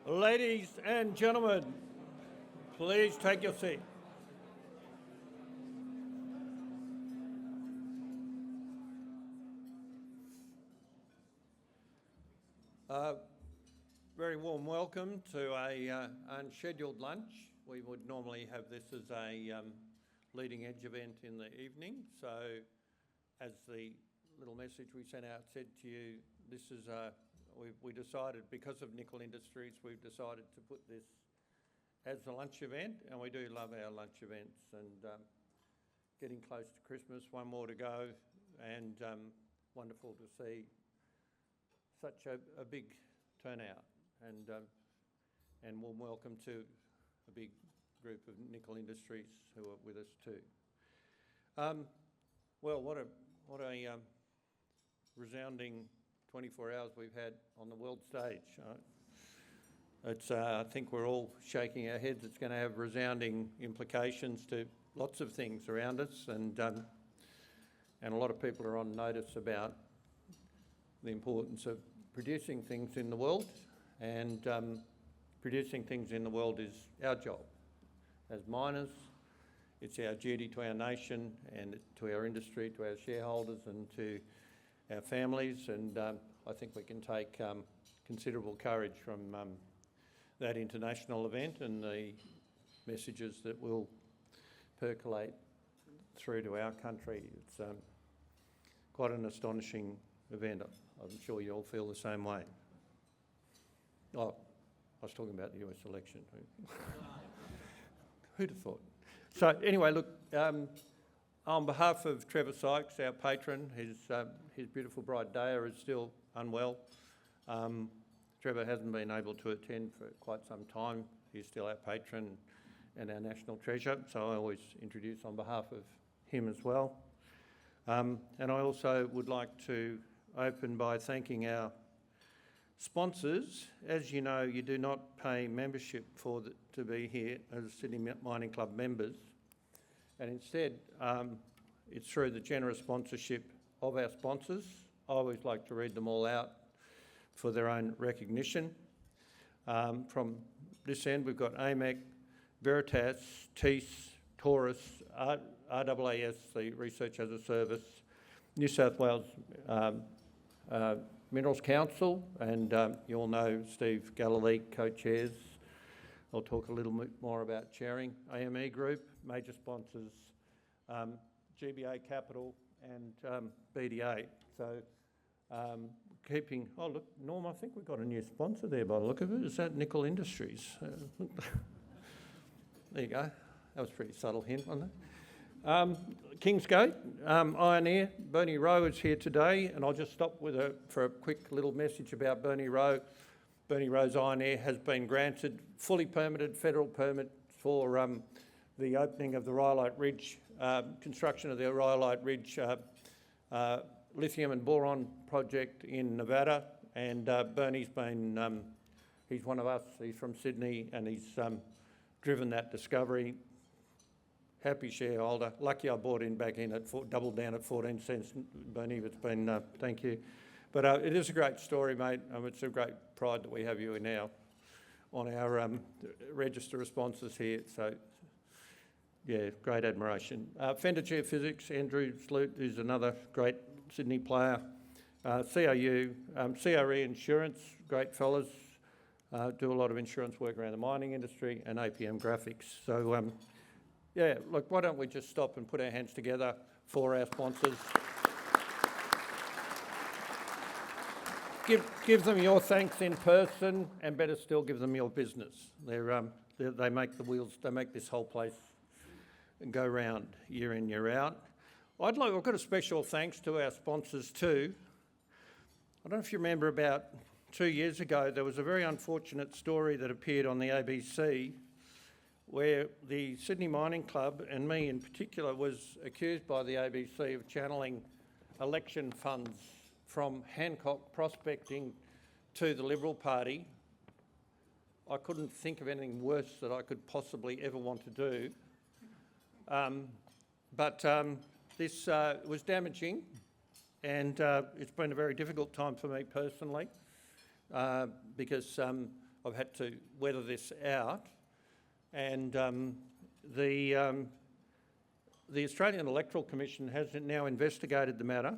Ladies and gentlemen, please take your seat. Very warm welcome to a unscheduled lunch. We would normally have this as a leading edge event in the evening. So as the little message we sent out said to you, this is we decided, because of Nickel Industries, we've decided to put this as a lunch event, and we do love our lunch events. And getting close to Christmas, one more to go, and wonderful to see such a big turnout, and warm welcome to a big group of Nickel Industries who are with us too. Well, what a resounding 24 hours we've had on the world stage. It's I think we're all shaking our heads. It's going to have resounding implications to lots of things around us, and a lot of people are on notice about the importance of producing things in the world, and producing things in the world is our job. As miners, it's our duty to our nation and to our industry, to our shareholders and to our families, and I think we can take considerable courage from that international event and the messages that will percolate through to our country. It's quite an astonishing event. I'm sure you all feel the same way. Oh, I was talking about the US election. Who'd have thought? So anyway, look, on behalf of Trevor Sykes, our patron, his beautiful bride Daya is still unwell. Trevor hasn't been able to attend for quite some time. He's still our patron and our national treasure, so I always introduce on behalf of him as well. And I also would like to open by thanking our sponsors. As you know, you do not pay membership to be here as Sydney Mining Club members, and instead it's through the generous sponsorship of our sponsors. I always like to read them all out for their own recognition. From this end, we've got AMEC, Veritas, TEAS, Taurus, RAAS, the Research as a Service, New South Wales Minerals Council, and you all know Steve Galilee co-chairs. I'll talk a little bit more about chairing. AME Group, major sponsors, GBA Capital and BDA. So keeping, oh look, Norm, I think we've got a new sponsor there by the look of it. Is that Nickel Industries? There you go. That was a pretty subtle hint, wasn't it? Kingsgate, Ioneer, Bernie Rowe is here today, and I'll just stop for a quick little message about Bernie Rowe. Bernie Rowe's Ioneer has been granted fully permitted federal permit for the opening of the Rhyolite Ridge, construction of the Rhyolite Ridge lithium and boron project in Nevada, and Bernie's been, he's one of us, he's from Sydney, and he's driven that discovery. Happy shareholder. Lucky I bought back in at doubled down at 14 cents, Bernie. It's been, thank you. But it is a great story, mate. It's a great pride that we have you now on our register of sponsors here. So, yeah, great admiration. Fender Geophysics, Andrew Sloot is another great Sydney player. CRU, CRE Insurance, great fellas. Do a lot of insurance work around the mining industry, and APM Graphics. So, yeah, look, why don't we just stop and put our hands together for our sponsors. Give them your thanks in person, and better still, give them your business. They make the wheels, they make this whole place go round year in, year out. I've got a special thanks to our sponsors too. I don't know if you remember, about 2 years ago, there was a very unfortunate story that appeared on the ABC where the Sydney Mining Club, and me in particular, was accused by the ABC of channeling election funds from Hancock prospecting to the Liberal Party. I couldn't think of anything worse that I could possibly ever want to do. But this was damaging, and it's been a very difficult time for me personally, because I've had to weather this out. And the Australian Electoral Commission has now investigated the matter.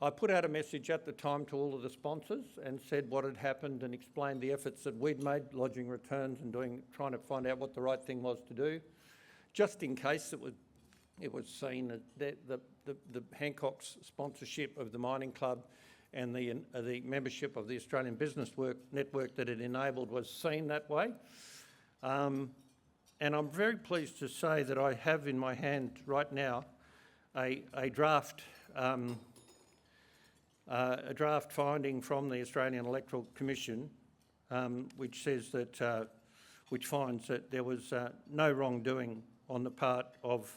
I put out a message at the time to all of the sponsors and said what had happened and explained the efforts that we'd made, lodging returns and trying to find out what the right thing was to do, just in case it was seen that the Hancock's sponsorship of the mining club and the membership of the Australian Business Network that it enabled was seen that way. And I'm very pleased to say that I have in my hand right now a draft finding from the Australian Electoral Commission, which says that, which finds that there was no wrongdoing on the part of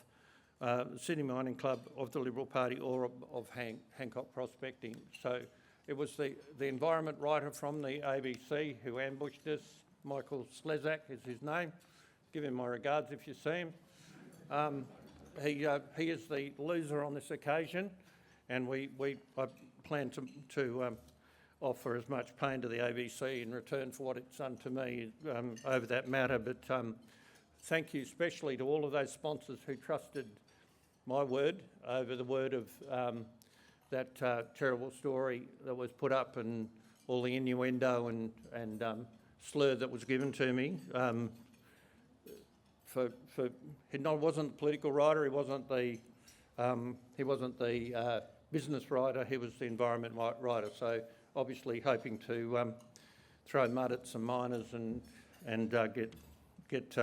the Sydney Mining Club, of the Liberal Party, or of Hancock Prospecting. So it was the environment writer from the ABC who ambushed us. Michael Slezak is his name. Give him my regards if you see him. He is the loser on this occasion, and I plan to offer as much pain to the ABC in return for what it's done to me over that matter. But thank you especially to all of those sponsors who trusted my word over the word of that terrible story that was put up and all the innuendo and slur that was given to me. He wasn't a political writer. He wasn't the business writer. He was the environment writer. So obviously hoping to throw mud at some miners and get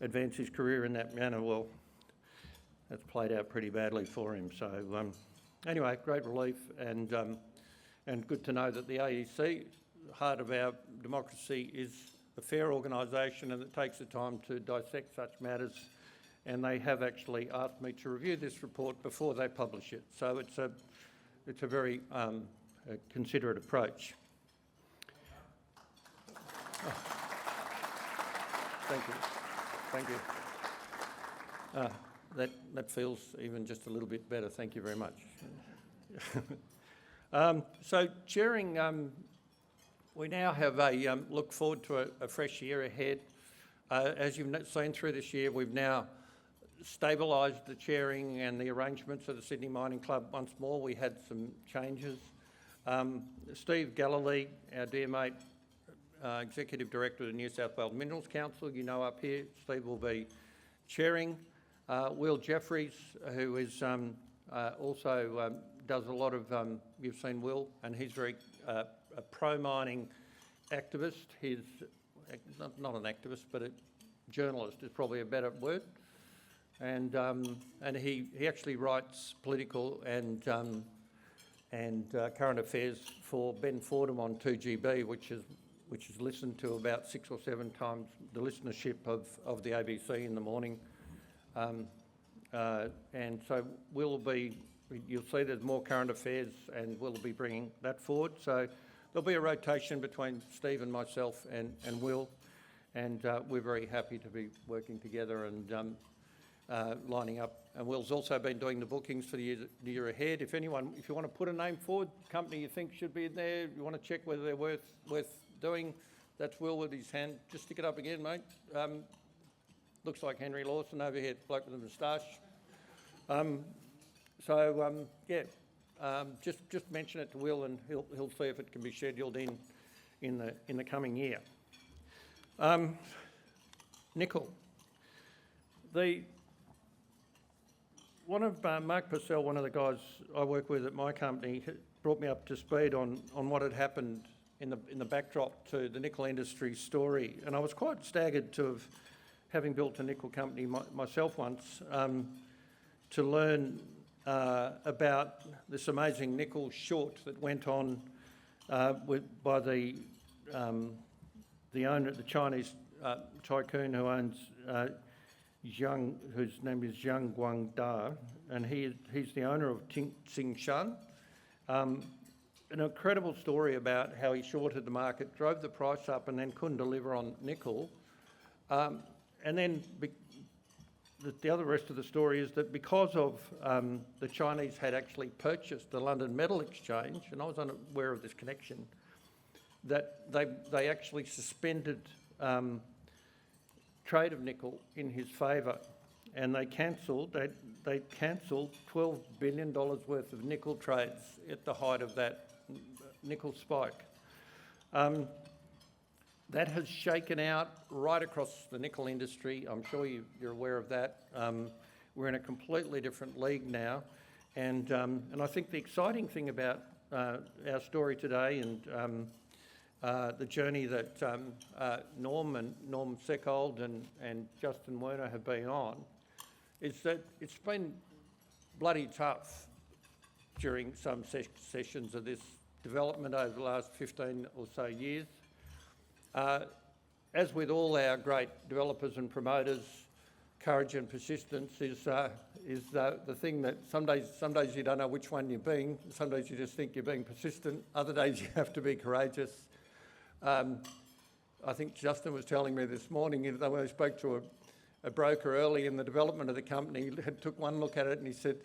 advance his career in that manner. Well, that's played out pretty badly for him. So anyway, great relief and good to know that the AEC, heart of our democracy, is a fair organisation and it takes the time to dissect such matters, and they have actually asked me to review this report before they publish it. So it's a very considerate approach. Oh. Thank you. That feels even just a little bit better. Thank you very much. So chairing. We now have a look forward to a fresh year ahead. As you've seen through this year, we've now stabilised the chairing and the arrangements of the Sydney Mining Club once more. We had some changes. Steve Galilee, our dear mate, Executive Director of the New South Wales Minerals Council, you know, up here, Steve will be chairing. Will Jeffries, who is also does a lot of, you've seen Will, and he's very a pro-mining activist. He's not an activist, but a journalist is probably a better word. And he actually writes political and current affairs for Ben Fordham on 2GB, which is listened to about 6 or 7 times the listenership of the ABC in the morning. And so you'll see there's more current affairs, and we'll be bringing that forward. So there'll be a rotation between Steve and myself and Will, and we're very happy to be working together and lining up. And Will's also been doing the bookings for the year ahead. If you want to put a name forward, company you think should be in there, you want to check whether they're worth doing, that's Will with his hand. Just stick it up again, mate. Looks like Henry Lawson over here, bloke with a moustache. Just mention it to Will, and he'll see if it can be scheduled in the coming year. Nickel. Mark Purcell, one of the guys I work with at my company, brought me up to speed on what had happened in the backdrop to the nickel industry story, and I was quite staggered having built a nickel company myself once, to learn about this amazing nickel short that went on by the owner, the Chinese tycoon who owns whose name is Zhang Guangda, and he's the owner of Tsingshan. An incredible story about how he shorted the market, drove the price up, and then couldn't deliver on nickel. And then the other rest of the story is that because of the Chinese had actually purchased the London Metal Exchange, and I was unaware of this connection, that they actually suspended trade of nickel in his favour, and they cancelled $12 billion worth of nickel trades at the height of that nickel spike. That has shaken out right across the nickel industry. I'm sure you're aware of that. We're in a completely different league now, and I think the exciting thing about our story today and the journey that Norm Seckold and Justin Werner have been on is that it's been bloody tough during some sessions of this development over the last 15 or so years. As with all our great developers and promoters, courage and persistence is the thing that some days you don't know which one you're being. Some days you just think you're being persistent. Other days you have to be courageous. I think Justin was telling me this morning that when I spoke to a broker early in the development of the company, he took one look at it and he said,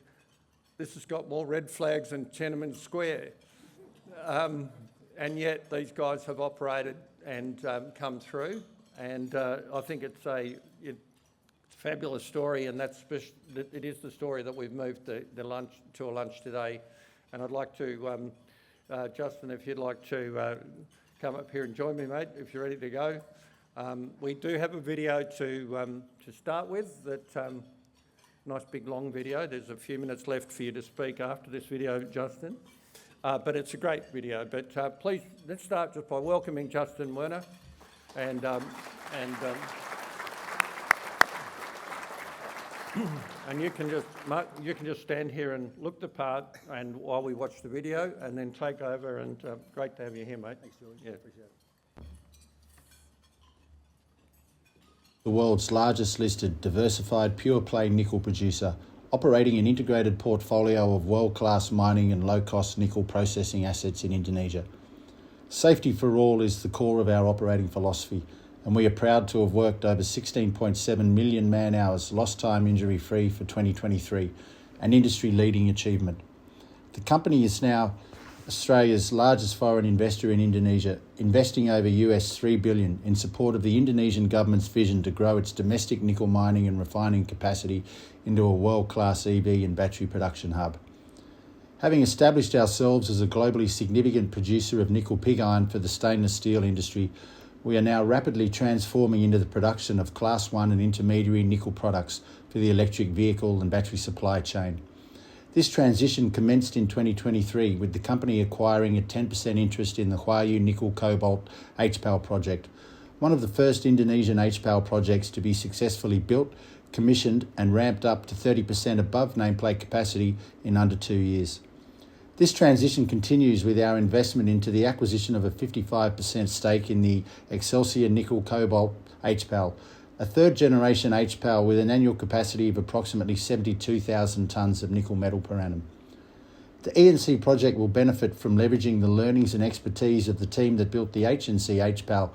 "This has got more red flags than Tiananmen Square." And yet these guys have operated and come through, and I think it's a fabulous story, and it is the story that we've moved to a lunch today. And I'd like to, Justin, if you'd like to come up here and join me, mate, if you're ready to go. We do have a video to start with. Nice big long video. There's a few minutes left for you to speak after this video, Justin. But it's a great video. But please, let's start just by welcoming Justin Werner, and you can just stand here and look the part, and while we watch the video, and then take over. And great to have you here, mate. Thanks, George. Yeah. Appreciate it. The world's largest listed diversified pure-play nickel producer, operating an integrated portfolio of world-class mining and low-cost nickel processing assets in Indonesia. Safety for all is the core of our operating philosophy, and we are proud to have worked over 16.7 million man-hours lost time injury-free for 2023, an industry-leading achievement. The company is now Australia's largest foreign investor in Indonesia, investing over $3 billion in support of the Indonesian government's vision to grow its domestic nickel mining and refining capacity into a world-class EV and battery production hub. Having established ourselves as a globally significant producer of nickel pig iron for the stainless steel industry, we are now rapidly transforming into the production of Class 1 and intermediary nickel products for the electric vehicle and battery supply chain. This transition commenced in 2023 with the company acquiring a 10% interest in the Huayu Nickel Cobalt HPAL project, one of the first Indonesian HPAL projects to be successfully built, commissioned and ramped up to 30% above nameplate capacity in under 2 years. This transition continues with our investment into the acquisition of a 55% stake in the Excelsior Nickel Cobalt HPAL, a third-generation HPAL with an annual capacity of approximately 72,000 tonnes of nickel metal per annum. The ENC project will benefit from leveraging the learnings and expertise of the team that built the HNC HPAL,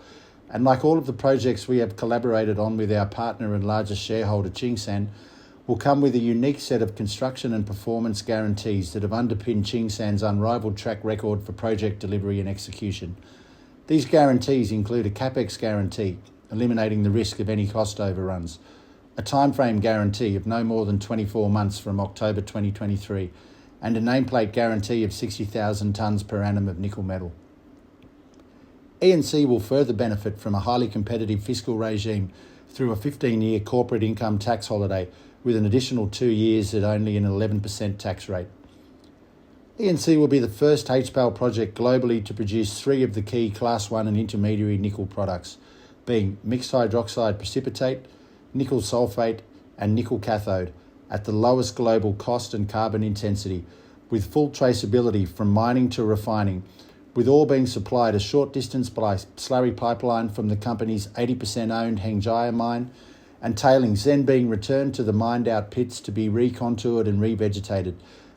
and like all of the projects we have collaborated on with our partner and largest shareholder, Tsingshan, will come with a unique set of construction and performance guarantees that have underpinned Tsingshan's unrivaled track record for project delivery and execution. These guarantees include a CapEx guarantee, eliminating the risk of any cost overruns, a timeframe guarantee of no more than 24 months from October 2023, and a nameplate guarantee of 60,000 tonnes per annum of nickel metal. ENC will further benefit from a highly competitive fiscal regime through a 15-year corporate income tax holiday with an additional 2 years at only an 11% tax rate. ENC will be the first HPAL project globally to produce 3 of the key Class 1 and intermediary nickel products, being mixed hydroxide precipitate, nickel sulfate and nickel cathode at the lowest global cost and carbon intensity, with full traceability from mining to refining, with all being supplied a short distance by slurry pipeline from the company's 80% owned Hengjaya mine, and tailings then being returned to the mined out pits to be recontoured and revegetated,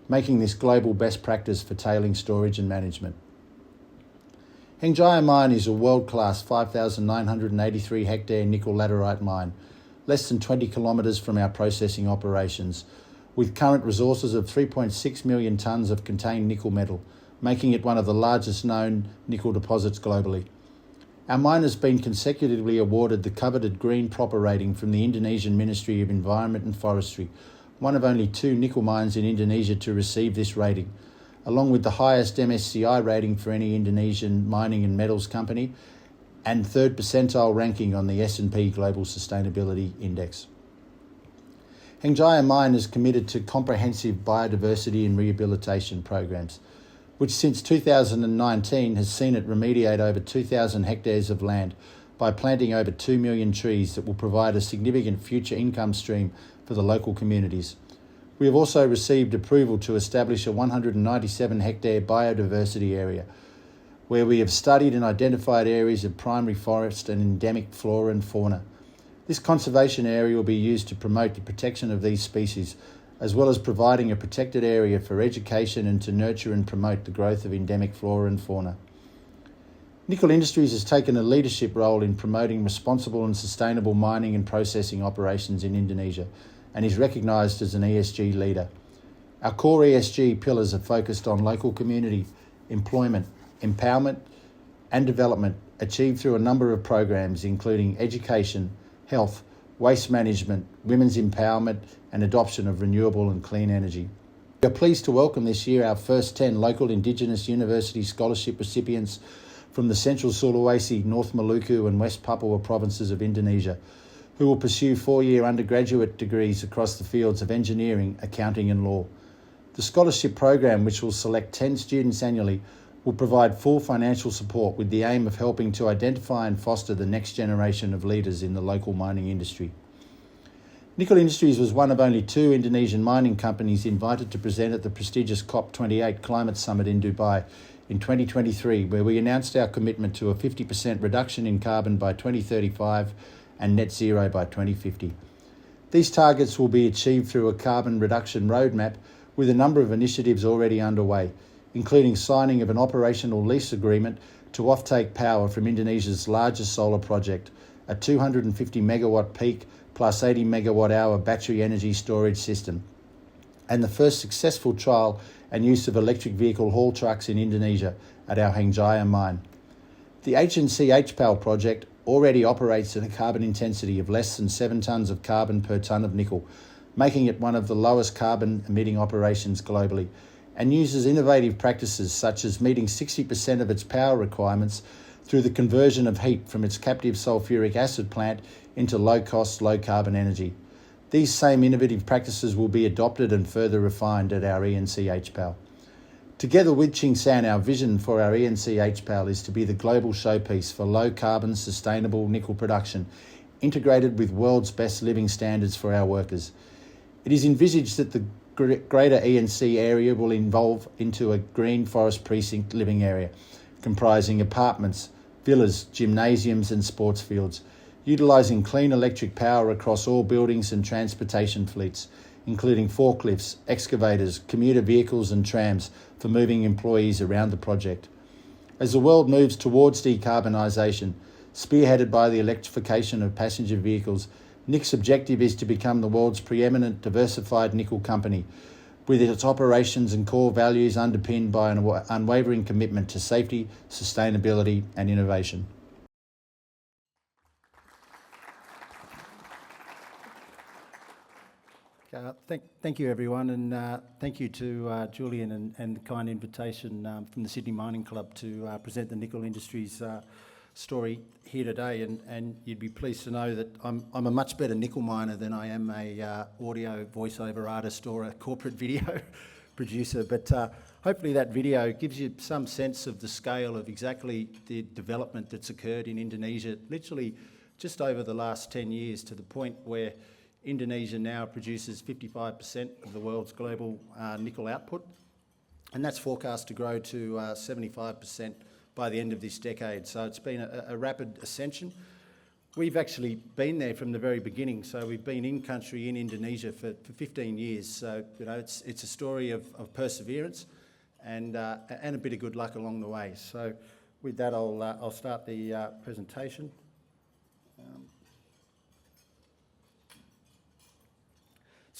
making this global best practice for tailings storage and management. Hengjaya Mine is a world-class 5,983 hectare nickel laterite mine, less than 20 kilometres from our processing operations, with current resources of 3.6 million tonnes of contained nickel metal, making it one of the largest known nickel deposits globally. Our mine has been consecutively awarded the coveted Green Proper rating from the Indonesian Ministry of Environment and Forestry, one of only 2 nickel mines in Indonesia to receive this rating, along with the highest MSCI rating for any Indonesian mining and metals company, and 3rd percentile ranking on the S&P Global Sustainability Index. Hengjaya Mine is committed to comprehensive biodiversity and rehabilitation programs, which since 2019 has seen it remediate over 2,000 hectares of land by planting over 2 million trees that will provide a significant future income stream for the local communities. We have also received approval to establish a 197 hectare biodiversity area, where we have studied and identified areas of primary forest and endemic flora and fauna. This conservation area will be used to promote the protection of these species, as well as providing a protected area for education and to nurture and promote the growth of endemic flora and fauna. Nickel Industries has taken a leadership role in promoting responsible and sustainable mining and processing operations in Indonesia and is recognised as an ESG leader. Our core ESG pillars are focused on local community, employment, empowerment and development, achieved through a number of programs including education, health, waste management, women's empowerment and adoption of renewable and clean energy. We are pleased to welcome this year our first 10 local Indigenous University Scholarship recipients from the Central Sulawesi, North Maluku and West Papua provinces of Indonesia, who will pursue 4-year undergraduate degrees across the fields of engineering, accounting and law. The scholarship program, which will select 10 students annually, will provide full financial support with the aim of helping to identify and foster the next generation of leaders in the local mining industry. Nickel Industries was one of only 2 Indonesian mining companies invited to present at the prestigious COP28 Climate Summit in Dubai in 2023, where we announced our commitment to a 50% reduction in carbon by 2035 and net zero by 2050. These targets will be achieved through a carbon reduction roadmap with a number of initiatives already underway, including signing of an operational lease agreement to offtake power from Indonesia's largest solar project, a 250 megawatt peak plus 80 megawatt hour battery energy storage system, and the first successful trial and use of electric vehicle haul trucks in Indonesia at our Hengjaya mine. The HNC HPAL project already operates at a carbon intensity of less than 7 tonnes of carbon per tonne of nickel, making it one of the lowest carbon emitting operations globally, and uses innovative practices such as meeting 60% of its power requirements through the conversion of heat from its captive sulfuric acid plant into low-cost, low-carbon energy. These same innovative practices will be adopted and further refined at our ENC HPAL. Together with Tsingshan, our vision for our ENC HPAL is to be the global showpiece for low-carbon, sustainable nickel production, integrated with world's best living standards for our workers. It is envisaged that the greater ENC area will evolve into a green forest precinct living area, comprising apartments, villas, gymnasiums and sports fields, utilising clean electric power across all buildings and transportation fleets, including forklifts, excavators, commuter vehicles and trams for moving employees around the project. As the world moves towards decarbonisation, spearheaded by the electrification of passenger vehicles, NIC's objective is to become the world's preeminent diversified nickel company, with its operations and core values underpinned by an unwavering commitment to safety, sustainability and innovation. Thank you, everyone, and thank you to Julian and the kind invitation from the Sydney Mining Club to present the Nickel Industries story here today. And you'd be pleased to know that I'm a much better nickel miner than I am a audio voiceover artist or a corporate video producer. But hopefully that video gives you some sense of the scale of exactly the development that's occurred in Indonesia, literally just over the last 10 years, to the point where Indonesia now produces 55% of the world's global nickel output, and that's forecast to grow to 75% by the end of this decade. So it's been a rapid ascension. We've actually been there from the very beginning, so we've been in country in Indonesia for 15 years. So it's a story of perseverance and a bit of good luck along the way. So with that, I'll start the presentation.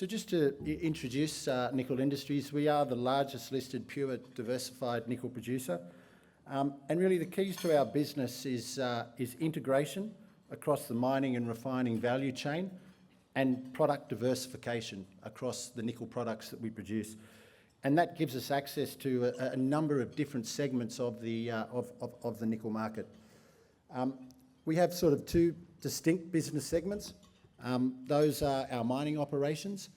So just to introduce Nickel Industries, we are the largest listed pure diversified nickel producer. And really the keys to our business is integration across the mining and refining value chain and product diversification across the nickel products that we produce. And that gives us access to a number of different segments of the nickel market. We have sort of two distinct business segments. Those are our mining operations,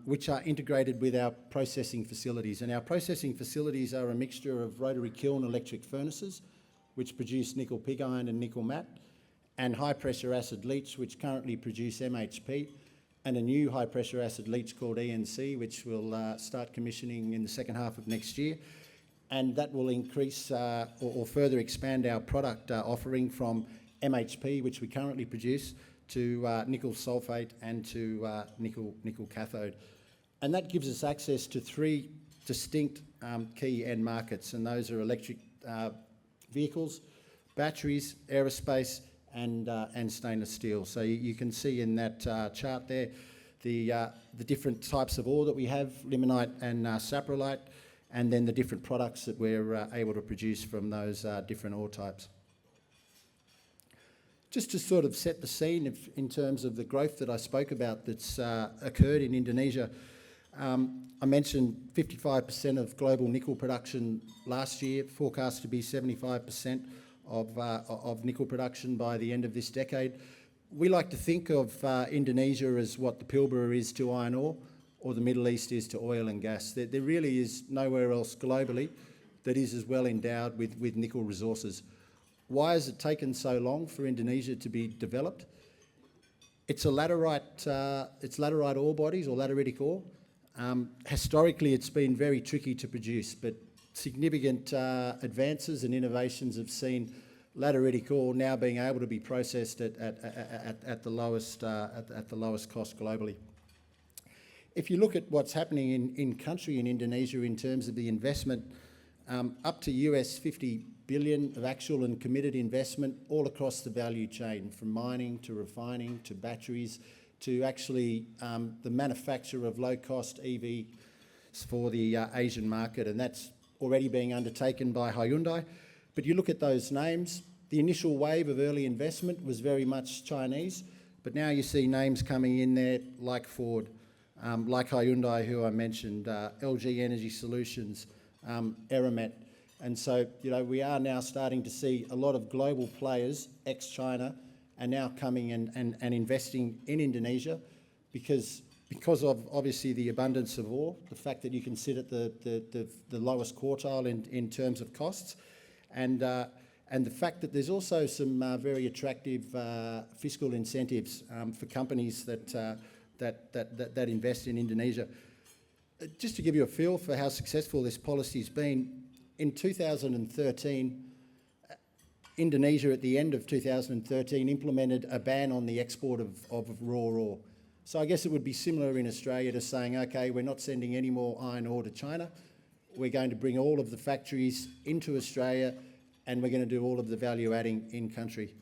which are integrated with our processing facilities. And our processing facilities are a mixture of rotary kiln electric furnaces, which produce nickel pig iron and nickel matte, and high pressure acid leach, which currently produce MHP, and a new high pressure acid leach called ENC, which will start commissioning in the second half of next year. And that will increase or further expand our product offering from MHP, which we currently produce, to nickel sulfate and to nickel cathode. And that gives us access to three distinct key end markets, and those are electric vehicles, batteries, aerospace, and stainless steel. So you can see in that chart there the different types of ore that we have, limonite and saprolite, and then the different products that we're able to produce from those different ore types. Just to sort of set the scene in terms of the growth that I spoke about that's occurred in Indonesia, I mentioned 55% of global nickel production last year, forecast to be 75% of nickel production by the end of this decade. We like to think of Indonesia as what the Pilbara is to iron ore, or the Middle East is to oil and gas. There really is nowhere else globally that is as well endowed with nickel resources. Why has it taken so long for Indonesia to be developed? It's laterite ore bodies, or lateritic ore. Historically, it's been very tricky to produce, but significant advances and innovations have seen lateritic ore now being able to be processed at the lowest cost globally. If you look at what's happening in country in Indonesia in terms of the investment, up to US $50 billion of actual and committed investment all across the value chain, from mining to refining to batteries to actually the manufacture of low-cost EVs for the Asian market, and that's already being undertaken by Hyundai. But you look at those names, the initial wave of early investment was very much Chinese, but now you see names coming in there like Ford, like Hyundai, who I mentioned, LG Energy Solutions, Eramet. And so, we are now starting to see a lot of global players, ex-China, are now coming and investing in Indonesia because of obviously the abundance of ore, the fact that you can sit at the lowest quartile in terms of costs, and the fact that there's also some very attractive fiscal incentives for companies that invest in Indonesia. Just to give you a feel for how successful this policy's been, in 2013, Indonesia at the end of 2013 implemented a ban on the export of raw ore. So I guess it would be similar in Australia to saying, okay, we're not sending any more iron ore to China. We're going to bring all of the factories into Australia and we're going to do all of the value adding in country.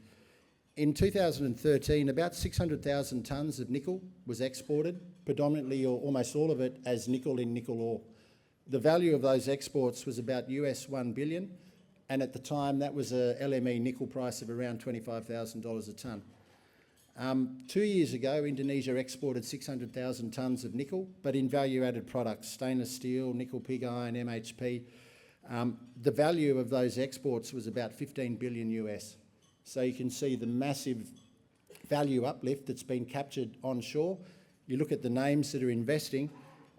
In 2013, about 600,000 tonnes of nickel was exported, predominantly or almost all of it as nickel in nickel ore. The value of those exports was about US $1 billion, and at the time that was a LME nickel price of around $25,000 a tonne. 2 years ago, Indonesia exported 600,000 tonnes of nickel, but in value-added products, stainless steel, nickel pig iron, MHP. The value of those exports was about 15 billion US. So you can see the massive value uplift that's been captured onshore. You look at the names that are investing,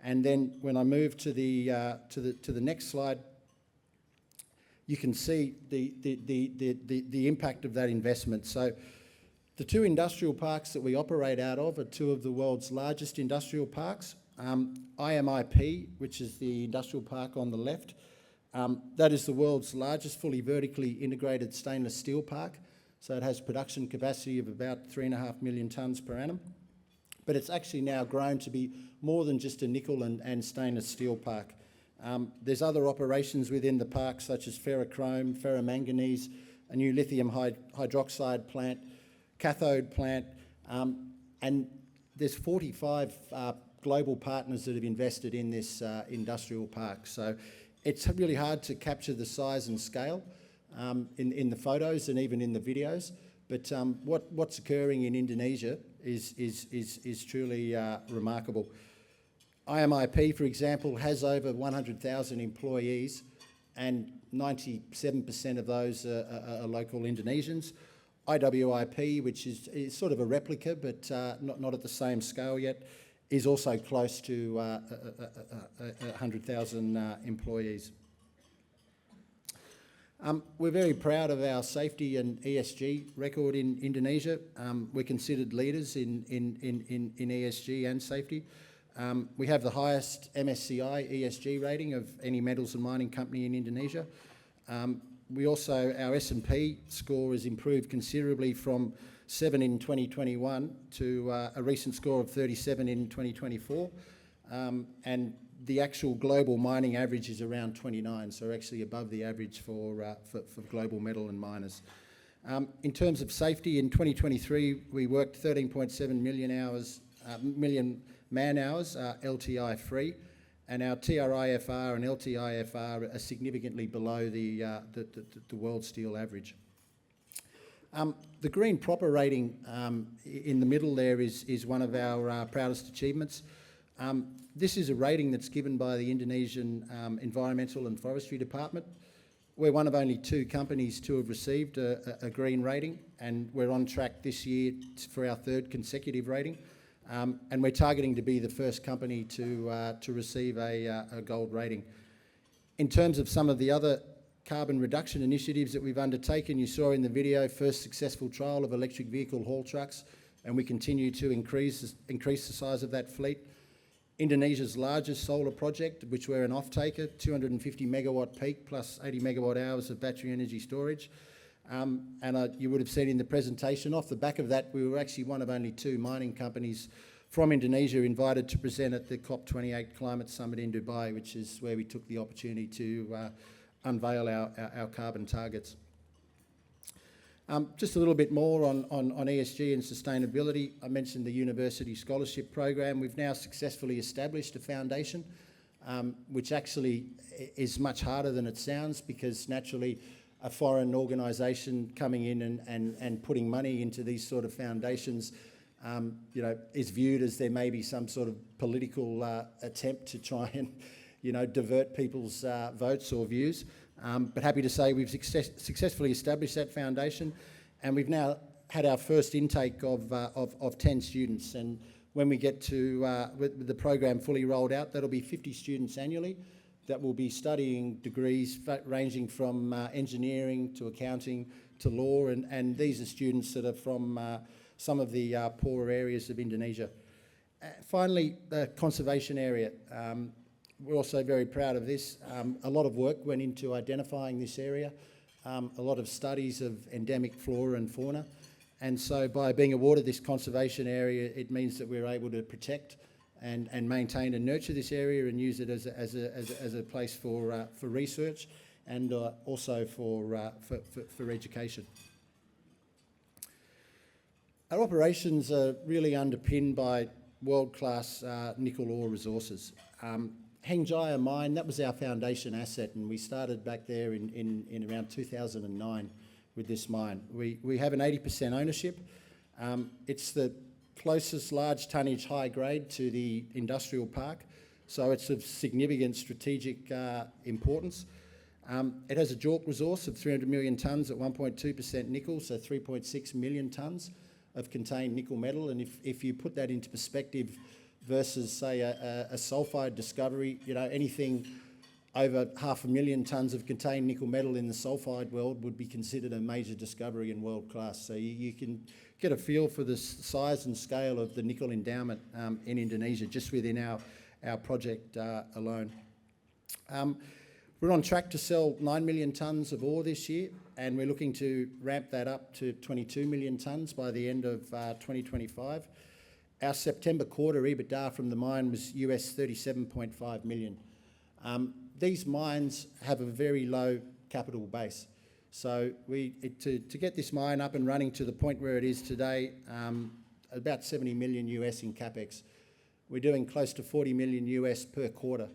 and then when I move to the next slide, you can see the impact of that investment. So the two industrial parks that we operate out of are two of the world's largest industrial parks. IMIP, which is the industrial park on the left, that is the world's largest fully vertically integrated stainless steel park. So it has production capacity of about 3.5 million tonnes per annum. But it's actually now grown to be more than just a nickel and stainless steel park. There's other operations within the park, such as ferrochrome, ferromanganese, a new lithium hydroxide plant, cathode plant, and there's 45 global partners that have invested in this industrial park. So it's really hard to capture the size and scale in the photos and even in the videos. But what's occurring in Indonesia is truly remarkable. IMIP, for example, has over 100,000 employees, and 97% of those are local Indonesians. IWIP, which is sort of a replica, but not at the same scale yet, is also close to 100,000 employees. We're very proud of our safety and ESG record in Indonesia. We're considered leaders in ESG and safety. We have the highest MSCI ESG rating of any metals and mining company in Indonesia. Our S&P score has improved considerably from 7 in 2021 to a recent score of 37 in 2024. And the actual global mining average is around 29, so we're actually above the average for global metal and miners. In terms of safety, in 2023, we worked 13.7 million man-hours LTI free, and our TRIFR and LTIFR are significantly below the world steel average. The Green Proper rating in the middle there is one of our proudest achievements. This is a rating that's given by the Indonesian Environmental and Forestry Department. We're one of only 2 companies to have received a green rating, and we're on track this year for our 3rd consecutive rating. And we're targeting to be the first company to receive a gold rating. In terms of some of the other carbon reduction initiatives that we've undertaken, you saw in the video, first successful trial of electric vehicle haul trucks, and we continue to increase the size of that fleet. Indonesia's largest solar project, which we're an off-taker, 250 megawatt peak plus 80 megawatt hours of battery energy storage. You would have seen in the presentation, off the back of that, we were actually one of only 2 mining companies from Indonesia invited to present at the COP28 Climate Summit in Dubai, which is where we took the opportunity to unveil our carbon targets. Just a little bit more on ESG and sustainability. I mentioned the University Scholarship Program. We've now successfully established a foundation, which actually is much harder than it sounds, because naturally a foreign organisation coming in and putting money into these sort of foundations is viewed as there may be some sort of political attempt to try and divert people's votes or views. But happy to say we've successfully established that foundation, and we've now had our first intake of 10 students. And when we get to with the program fully rolled out, that'll be 50 students annually that will be studying degrees ranging from engineering to accounting to law, and these are students that are from some of the poorer areas of Indonesia. Finally, the conservation area. We're also very proud of this. A lot of work went into identifying this area, a lot of studies of endemic flora and fauna, and so by being awarded this conservation area, it means that we're able to protect and maintain and nurture this area and use it as a place for research and also for education. Our operations are really underpinned by world-class nickel ore resources. Hengjaya Mine, that was our foundation asset, and we started back there in around 2009 with this mine. We have an 80% ownership. It's the closest large tonnage high grade to the industrial park, so it's of significant strategic importance. It has a JORC resource of 300 million tonnes at 1.2% nickel, so 3.6 million tonnes of contained nickel metal, and if you put that into perspective versus, say, a sulphide discovery, anything over 500,000 tonnes of contained nickel metal in the sulphide world would be considered a major discovery and world class. So you can get a feel for the size and scale of the nickel endowment in Indonesia just within our project alone. We're on track to sell 9 million tonnes of ore this year, and we're looking to ramp that up to 22 million tonnes by the end of 2025. Our September quarter EBITDA from the mine was US $37.5 million. These mines have a very low capital base. So to get this mine up and running to the point where it is today, about 70 million US in capex. we're doing close to 40 million US per quarter.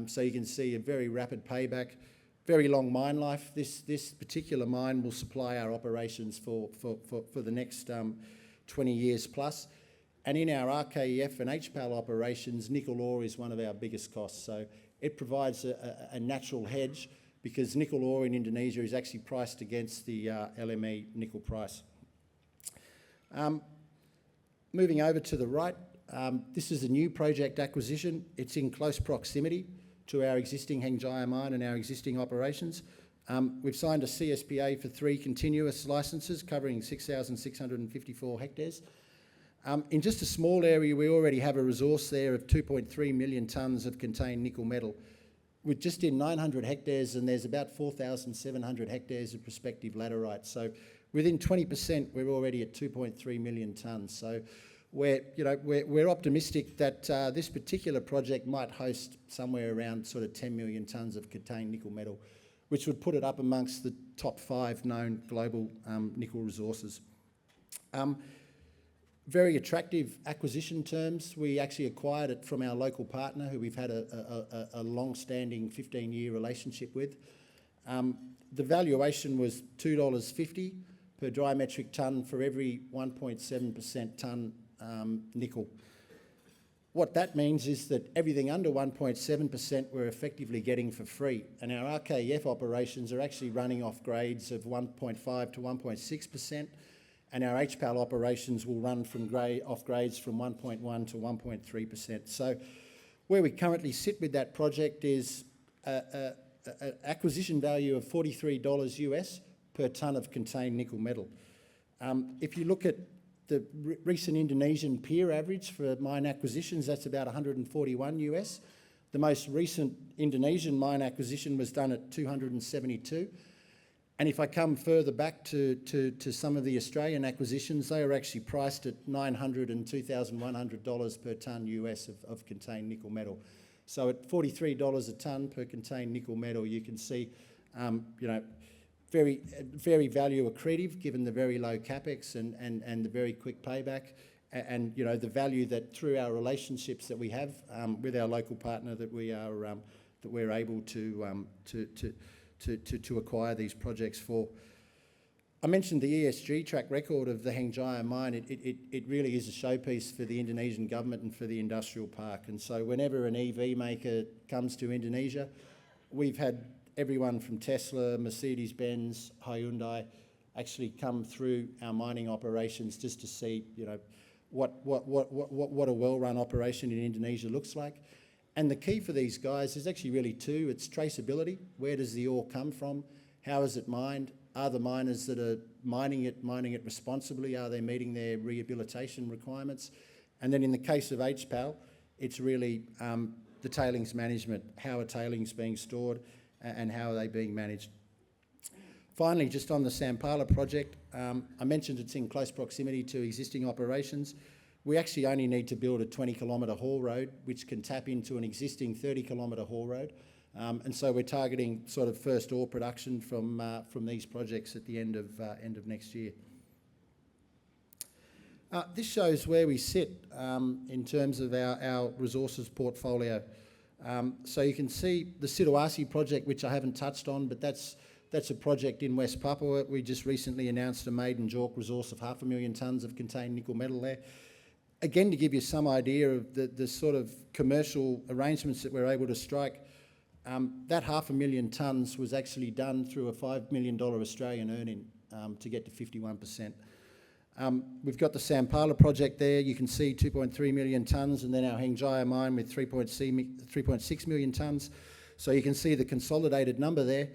So you can see a very rapid payback, very long mine life. This particular mine will supply our operations for the next 20 years plus. And in our RKEF and HPAL operations, nickel ore is one of our biggest costs. So it provides a natural hedge because nickel ore in Indonesia is actually priced against the LME nickel price. Moving over to the right, this is a new project acquisition. It's in close proximity to our existing Hengjaya mine and our existing operations. We've signed a CSPA for 3 continuous licences covering 6,654 hectares. In just a small area, we already have a resource there of 2.3 million tonnes of contained nickel metal. We're just in 900 hectares and there's about 4,700 hectares of prospective laterite. So within 20%, we're already at 2.3 million tonnes. So we're optimistic that this particular project might host somewhere around sort of 10 million tonnes of contained nickel metal, which would put it up amongst the top 5 known global nickel resources. Very attractive acquisition terms. We actually acquired it from our local partner who we've had a long-standing 15-year relationship with. The valuation was $2.50 per dry metric tonne for every 1.7% tonne nickel. What that means is that everything under 1.7% we're effectively getting for free, and our RKEF operations are actually running off grades of 1.5 to 1.6%, and our HPAL operations will run off grades from 1.1 to 1.3%. So where we currently sit with that project is an acquisition value of $43 US per tonne of contained nickel metal. If you look at the recent Indonesian peer average for mine acquisitions, that's about 141 US. The most recent Indonesian mine acquisition was done at 272. And if I come further back to some of the Australian acquisitions, they are actually priced at $900 and $2,100 per tonne US of contained nickel metal. So at $43 a tonne per contained nickel metal, you can see, very, very value accretive given the very low capex and the very quick payback, and the value that through our relationships that we have with our local partner that we're able to acquire these projects for. I mentioned the ESG track record of the Hengjaya mine. It really is a showpiece for the Indonesian government and for the industrial park. And so whenever an EV maker comes to Indonesia, we've had everyone from Tesla, Mercedes-Benz, Hyundai actually come through our mining operations just to see, what a well-run operation in Indonesia looks like. And the key for these guys is actually really 2. It's traceability. Where does the ore come from? How is it mined? Are the miners that are mining it responsibly? Are they meeting their rehabilitation requirements? And then in the case of HPAL, it's really the tailings management. How are tailings being stored and how are they being managed? Finally, just on the Sampala project, I mentioned it's in close proximity to existing operations. We actually only need to build a 20-kilometre haul road, which can tap into an existing 30-kilometre haul road. And so we're targeting sort of first ore production from these projects at the end of next year. This shows where we sit in terms of our resources portfolio. So you can see the Situasi project, which I haven't touched on, but that's a project in West Papua. We just recently announced a maiden JORC resource of 500,000 tonnes of contained nickel metal there. Again, to give you some idea of the sort of commercial arrangements that we're able to strike, that 500,000 tonnes was actually done through a $5 million Australian earn-in to get to 51%. We've got the Sampala project there. You can see 2.3 million tonnes, and then our Hengjaya mine with 3.6 million tonnes. So you can see the consolidated number there.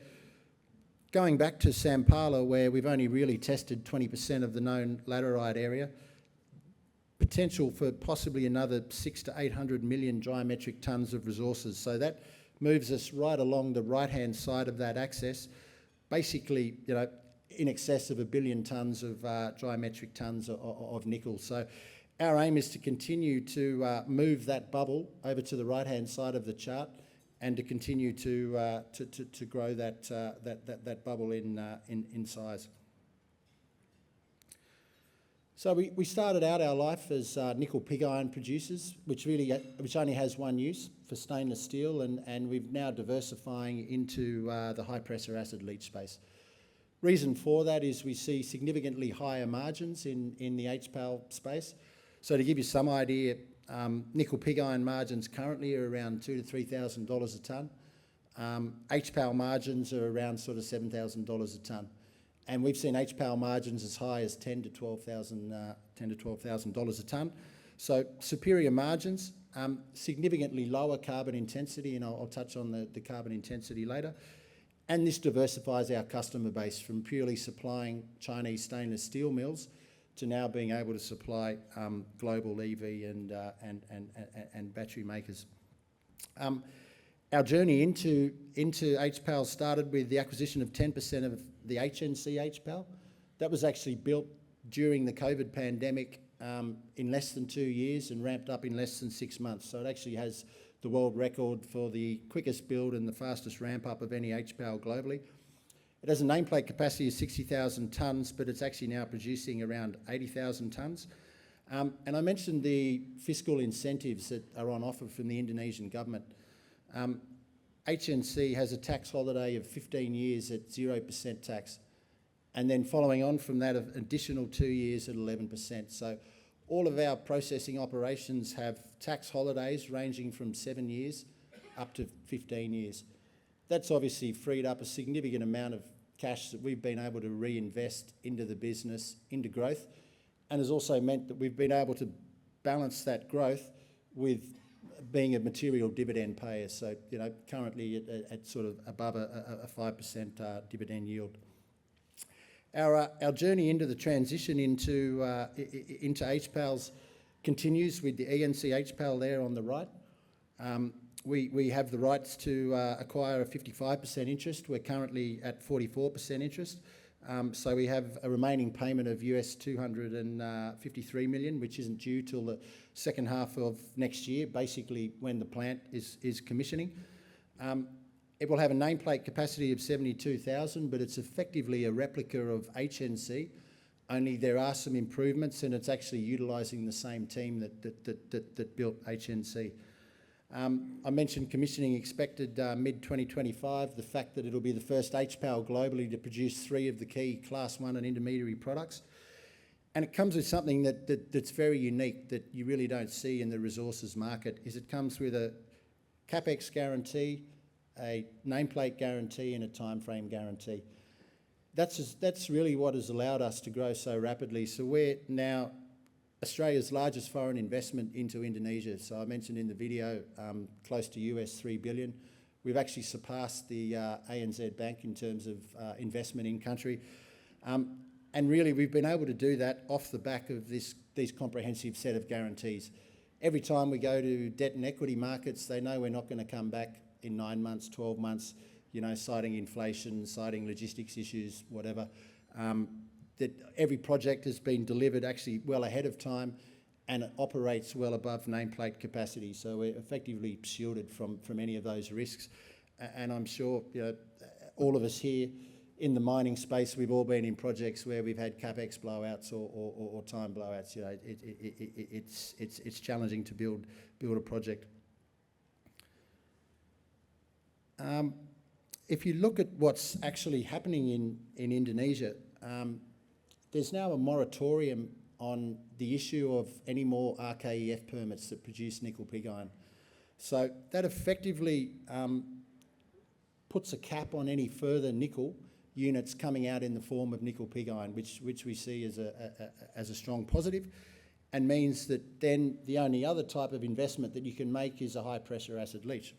Going back to Sampala, where we've only really tested 20% of the known laterite area, potential for possibly another 600 to 800 million dry metric tonnes of resources. So that moves us right along the right-hand side of that axis, basically, in excess of 1 billion tonnes of dry metric tonnes of nickel. So our aim is to continue to move that bubble over to the right-hand side of the chart and to continue to grow that bubble in size. So we started out our life as nickel pig iron producers, which only has one use for stainless steel, and we're now diversifying into the high pressure acid leach space. Reason for that is we see significantly higher margins in the HPAL space. So to give you some idea, nickel pig iron margins currently are around $2,000 to $3,000 a tonne. HPAL margins are around sort of $7,000 a tonne. And we've seen HPAL margins as high as $10,000 to $12,000 a tonne. So superior margins, significantly lower carbon intensity, and I'll touch on the carbon intensity later. And this diversifies our customer base from purely supplying Chinese stainless steel mills to now being able to supply global EV and battery makers. Our journey into HPAL started with the acquisition of 10% of the HNC HPAL. That was actually built during the COVID pandemic in less than 2 years and ramped up in less than 6 months. So it actually has the world record for the quickest build and the fastest ramp up of any HPAL globally. It has a nameplate capacity of 60,000 tonnes, but it's actually now producing around 80,000 tonnes. And I mentioned the fiscal incentives that are on offer from the Indonesian government. HNC has a tax holiday of 15 years at 0% tax, and then following on from that, an additional 2 years at 11%. So all of our processing operations have tax holidays ranging from 7 years up to 15 years. That's obviously freed up a significant amount of cash that we've been able to reinvest into the business, into growth, and has also meant that we've been able to balance that growth with being a material dividend payer. So, you know, currently at sort of above a 5% dividend yield. Our journey into the transition into HPALs continues with the ENC HPAL there on the right. We have the rights to acquire a 55% interest. We're currently at 44% interest. So we have a remaining payment of US $253 million, which isn't due till the second half of next year, basically when the plant is commissioning. It will have a nameplate capacity of 72,000, but it's effectively a replica of HNC, only there are some improvements, and it's actually utilising the same team that built HNC. I mentioned commissioning expected mid-2025, the fact that it'll be the first HPAL globally to produce 3 of the key Class 1 and intermediary products. And it comes with something that's very unique that you really don't see in the resources market, is it comes with a CapEx guarantee, a nameplate guarantee and a timeframe guarantee. That's really what has allowed us to grow so rapidly. So we're now Australia's largest foreign investment into Indonesia. So I mentioned in the video, close to US $3 billion. We've actually surpassed the ANZ Bank in terms of investment in country. And really we've been able to do that off the back of these comprehensive set of guarantees. Every time we go to debt and equity markets, they know we're not going to come back in 9 months, 12 months, you know, citing inflation, citing logistics issues, whatever. That every project has been delivered actually well ahead of time, and it operates well above nameplate capacity. So we're effectively shielded from any of those risks. And I'm sure, you know, all of us here in the mining space, we've all been in projects where we've had CapEx blowouts or time blowouts. You know, it's challenging to build a project. If you look at what's actually happening in Indonesia, there's now a moratorium on the issue of any more RKEF permits that produce nickel pig iron. So that effectively puts a cap on any further nickel units coming out in the form of nickel pig iron, which we see as a strong positive, and means that then the only other type of investment that you can make is a high pressure acid leach.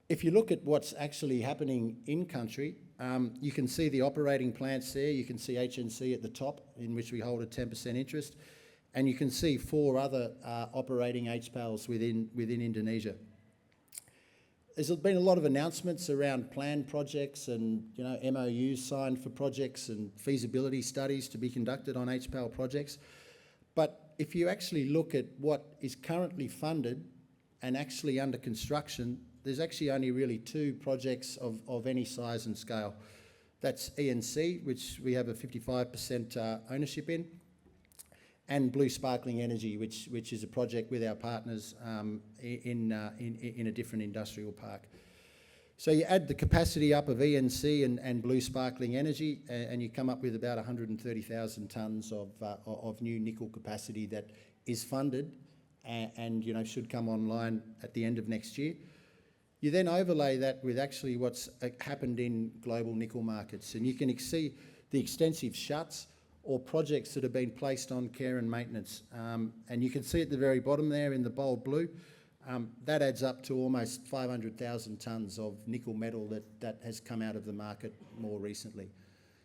If you look at what's actually happening in country, you can see the operating plants there. You can see HNC at the top, in which we hold a 10% interest, and you can see 4 other operating HPALs within Indonesia. There's been a lot of announcements around planned projects and, you know, MOUs signed for projects and feasibility studies to be conducted on HPAL projects. But if you actually look at what is currently funded and actually under construction, there's actually only really 2 projects of any size and scale. That's ENC, which we have a 55% ownership in, and Blue Sparkling Energy, which is a project with our partners in a different industrial park. So you add the capacity up of ENC and Blue Sparkling Energy, and you come up with about 130,000 tonnes of new nickel capacity that is funded and should come online at the end of next year. You then overlay that with actually what's happened in global nickel markets, and you can see the extensive shuts or projects that have been placed on care and maintenance. And you can see at the very bottom there in the bold blue, that adds up to almost 500,000 tonnes of nickel metal that has come out of the market more recently.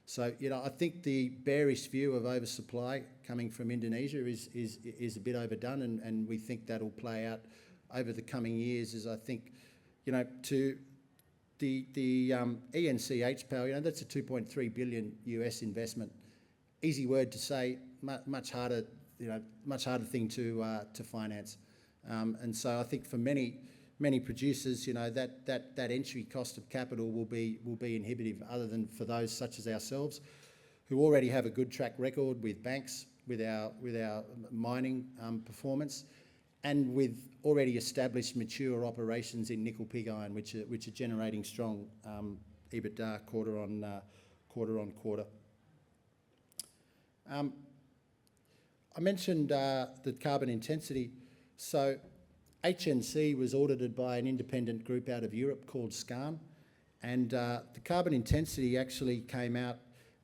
So, I think the bearish view of oversupply coming from Indonesia is a bit overdone, and we think that'll play out over the coming years, as I think, to the ENC H-Power, that's a $2.3 billion US investment. Easy word to say, much harder thing to finance. And so I think for many producers, that entry cost of capital will be inhibitive, other than for those such as ourselves, who already have a good track record with banks, with our mining performance, and with already established mature operations in nickel pig iron, which are generating strong EBITDA quarter on quarter. I mentioned the carbon intensity. So HNC was audited by an independent group out of Europe called SCAN, and the carbon intensity actually came out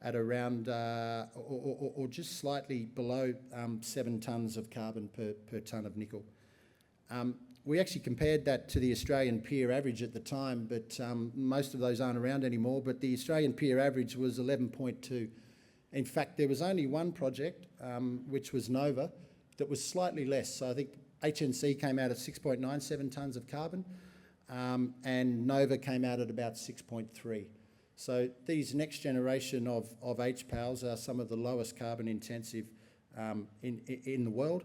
at around or just slightly below 7 tonnes of carbon per tonne of nickel. We actually compared that to the Australian peer average at the time, but most of those aren't around anymore, but the Australian peer average was 11.2. In fact, there was only one project, which was Nova, that was slightly less. So I think HNC came out at 6.97 tonnes of carbon, and Nova came out at about 6.3. So these next generation of H-Pals are some of the lowest carbon intensive in the world.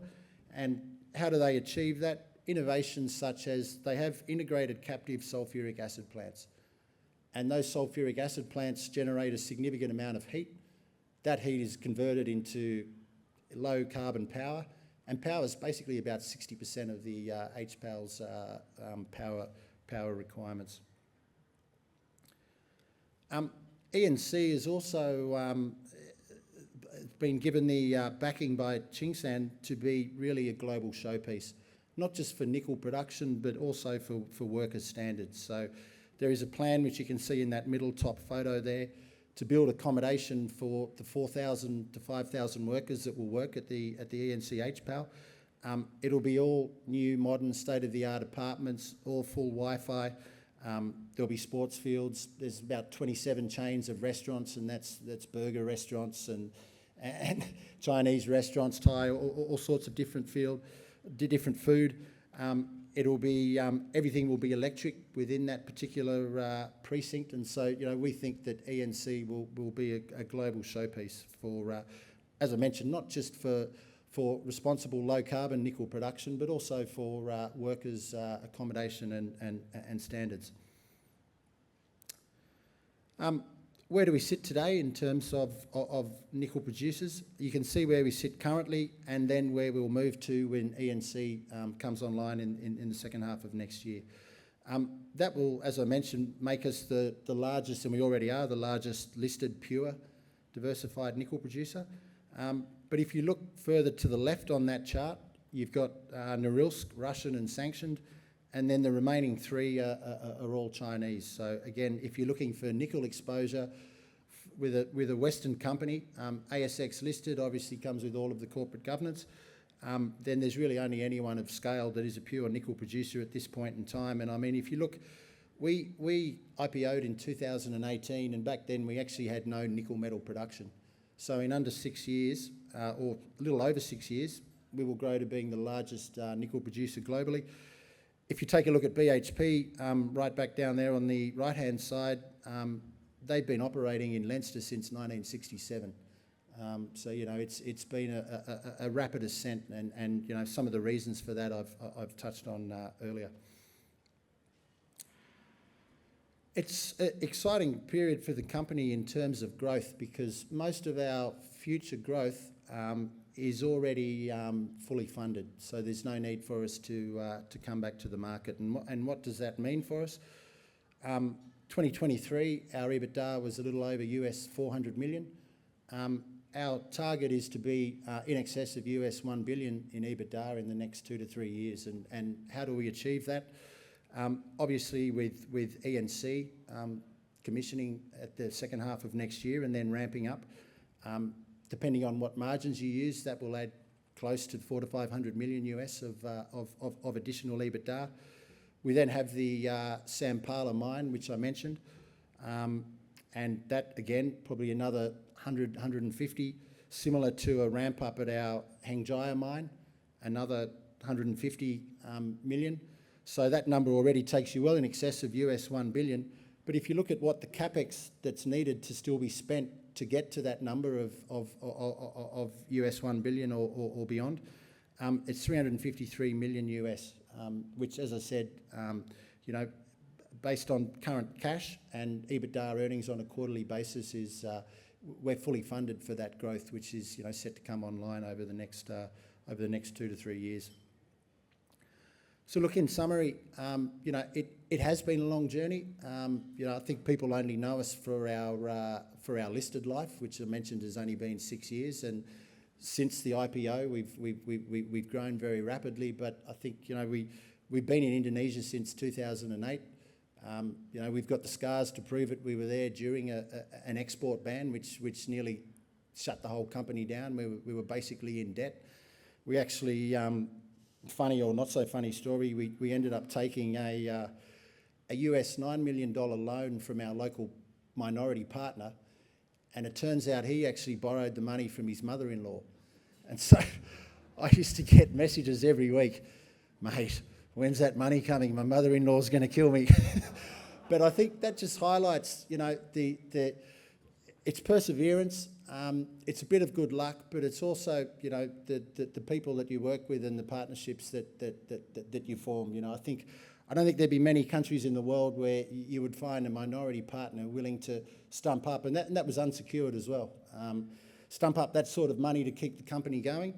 And how do they achieve that? Innovations such as they have integrated captive sulfuric acid plants. And those sulfuric acid plants generate a significant amount of heat. That heat is converted into low carbon power, and power is basically about 60% of the HPAL's power requirements. ENC has also been given the backing by Tsingshan to be really a global showpiece, not just for nickel production, but also for worker standards. So there is a plan, which you can see in that middle top photo there, to build accommodation for the 4,000 to 5,000 workers that will work at the ENC HPAL. It'll be all new, modern, state-of-the-art apartments, all full Wi-Fi. There'll be sports fields. There's about 27 chains of restaurants, and that's burger restaurants and Chinese restaurants, Thai, all sorts of different food. It'll be everything will be electric within that particular precinct, and so we think that ENC will be a global showpiece for, as I mentioned, not just for responsible low carbon nickel production, but also for workers' accommodation and standards. Where do we sit today in terms of nickel producers? You can see where we sit currently, and then where we'll move to when ENC comes online in the second half of next year. That will, as I mentioned, make us the largest, and we already are the largest listed pure diversified nickel producer. But if you look further to the left on that chart, you've got Norilsk, Russian and sanctioned, and then the remaining three are all Chinese. So again, if you're looking for nickel exposure with a Western company, ASX listed, obviously comes with all of the corporate governance, then there's really only anyone of scale that is a pure nickel producer at this point in time. And I mean, if you look, we IPO'd in 2018, and back then we actually had no nickel metal production. So in under 6 years, or a little over 6 years, we will grow to being the largest nickel producer globally. If you take a look at BHP, right back down there on the right-hand side, they've been operating in Leinster since 1967. So it's been a rapid ascent, and some of the reasons for that I've touched on earlier. It's an exciting period for the company in terms of growth, because most of our future growth is already fully funded, so there's no need for us to come back to the market. And what does that mean for us? 2023, our EBITDA was a little over US $400 million. Our target is to be in excess of US $1 billion in EBITDA in the next 2 to 3 years. And how do we achieve that? Obviously with ENC commissioning at the second half of next year and then ramping up. Depending on what margins you use, that will add close to 400 to 500 million US of additional EBITDA. We then have the Sampala mine, which I mentioned, and that again probably another 150, similar to a ramp up at our Hengjaya mine, another 150 million. So that number already takes you well in excess of US $1 billion. But if you look at what the capex that's needed to still be spent to get to that number of US $1 billion or beyond, it's 353 million US, which, as I said, you know, based on current cash and EBITDA earnings on a quarterly basis, is we're fully funded for that growth, which is, you know, set to come online over the next 2 to 3 years. So look, in summary, you know, it has been a long journey. You know, I think people only know us for our listed life, which I mentioned has only been 6 years, and since the IPO, we've grown very rapidly. But I think, you know, we've been in Indonesia since 2008. You know, we've got the scars to prove it. We were there during an export ban, which nearly shut the whole company down. We were basically in debt. We actually, funny or not so funny story, we ended up taking a US $9 million loan from our local minority partner, and it turns out he actually borrowed the money from his mother-in-law. And so I used to get messages every week, mate, when's that money coming? My mother-in-law's going to kill me. But I think that just highlights, you know, it's perseverance. It's a bit of good luck, but it's also, you know, the people that you work with and the partnerships that you form. You know, I don't think there'd be many countries in the world where you would find a minority partner willing to stump up, and that was unsecured as well. Stump up that sort of money to keep the company going.